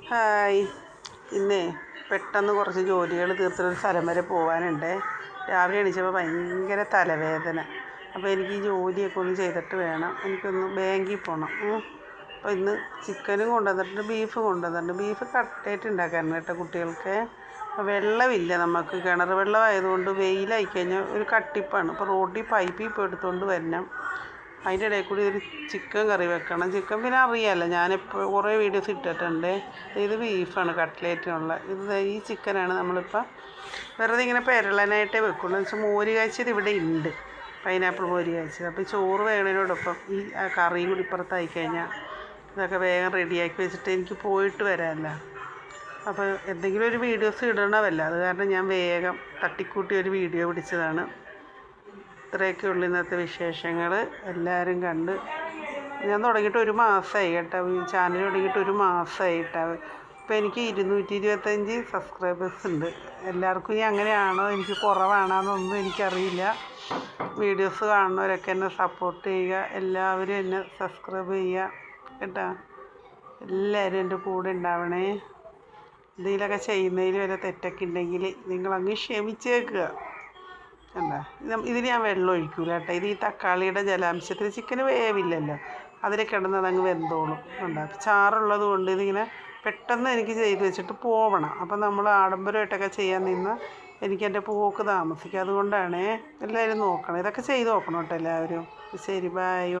Hi. ഇന്നേ പെട്ടെന്ന് കുറച്ച് ജോലികൾ തീർത്തൊരു സ്ഥലം വരെ പോകാനുണ്ട്. രാവിലെ എണീച്ചപ്പോൾ ഭയങ്കര തലവേദന. അപ്പോൾ എനിക്ക് ഈ ജോലിയൊക്കെ ഒന്ന് ചെയ്തിട്ട് വേണം, എനിക്കൊന്ന് ബാങ്കിൽ പോകണം. അപ്പോൾ ഇന്ന് ചിക്കനും കൊണ്ടുവന്നിട്ടുണ്ട്, ബീഫ് കൊണ്ടുവന്നിട്ടുണ്ട്. ബീഫ് കട്ട്ലേറ്റ് ഉണ്ടാക്കാറുണ്ട് കേട്ടോ കുട്ടികൾക്ക്. വെള്ളമില്ല, നമുക്ക് കിണർ വെള്ളമായതുകൊണ്ട് വെയിലായി കഴിഞ്ഞാൽ ഒരു കട്ടിപ്പാണ്. അപ്പോൾ റോഡിൽ പൈപ്പിൽ ഇപ്പോൾ എടുത്തുകൊണ്ട് വരണം. അതിൻ്റെ ഇടയിൽ കൂടി ഒരു ചിക്കൻ കറി വെക്കണം. ചിക്കൻ പിന്നെ അറിയാമല്ലോ, ഞാനിപ്പോൾ കുറേ വീഡിയോസ് ഇട്ടിട്ടുണ്ട്. ഇത് ബീഫാണ് കട്ട്ലേറ്റിനുള്ള. ഈ ചിക്കനാണ് നമ്മളിപ്പോൾ വെറുതെ ഇങ്ങനെ പെരളനായിട്ടേ വെക്കുള്ളൂ. എന്ന് വെച്ചാൽ മോര് കാച്ചിയത് ഇവിടെ ഉണ്ട്, പൈനാപ്പിൾ മോര് കാച്ചിയത്. അപ്പോൾ ചോറ് വേണതിനോടൊപ്പം ഈ കറിയും കൂടി ഇപ്പുറത്തായി കഴിഞ്ഞാൽ ഇതൊക്കെ വേഗം റെഡിയാക്കി വെച്ചിട്ട് എനിക്ക് പോയിട്ട് വരാമല്ലോ. അപ്പോൾ എന്തെങ്കിലും ഒരു വീഡിയോസ് ഇടണമല്ല, അത് കാരണം ഞാൻ വേഗം തട്ടിക്കൂട്ടി ഒരു വീഡിയോ പിടിച്ചതാണ്. ഇത്രയൊക്കെ ഉള്ളു ഇന്നത്തെ വിശേഷങ്ങൾ. എല്ലാവരും കണ്ട്. ഞാൻ തുടങ്ങിയിട്ട് ഒരു മാസമായി കേട്ടോ, ചാനൽ തുടങ്ങിയിട്ട് ഒരു മാസമായി കേട്ടോ. ഇപ്പോൾ എനിക്ക് 225 സബ്സ്ക്രൈബേഴ്സ് ഉണ്ട്. എല്ലാവർക്കും ഇനി അങ്ങനെയാണോ, എനിക്ക് കുറവാണോന്നൊന്നും എനിക്കറിയില്ല. വീഡിയോസ് കാണുന്നവരൊക്കെ എന്നെ സപ്പോർട്ട് ചെയ്യുക, എല്ലാവരും എന്നെ സബ്സ്ക്രൈബ് ചെയ്യുക കേട്ടോ. എല്ലാവരും എൻ്റെ കൂടെ ഉണ്ടാവണേ. എന്തെങ്കിലുമൊക്കെ ചെയ്യുന്നതിൽ വല്ല തെറ്റൊക്കെ ഉണ്ടെങ്കിൽ നിങ്ങളങ്ങ് ക്ഷമിച്ചേക്കുക. എന്താ ഇതിന് ഞാൻ വെള്ളം ഒഴിക്കൂല കേട്ടോ. ഇത് ഈ തക്കാളിയുടെ ജലാംശത്തിൽ ചിക്കന് വേവില്ലല്ലോ, അതിൽ കിടന്നതങ്ങ് വെന്തോളും. ഉണ്ടാകും ചാറുള്ളത് കൊണ്ട് ഇതിങ്ങനെ പെട്ടെന്ന് എനിക്ക് ചെയ്ത് വെച്ചിട്ട് പോവണം. അപ്പം നമ്മൾ ആഡംബരമായിട്ടൊക്കെ ചെയ്യാൻ നിന്ന് എനിക്ക് എൻ്റെ പോക്ക് താമസിക്കും. അതുകൊണ്ടാണ് എല്ലാവരും നോക്കണം, ഇതൊക്കെ ചെയ്ത് നോക്കണം കേട്ടോ എല്ലാവരും. ശരി, ബൈ.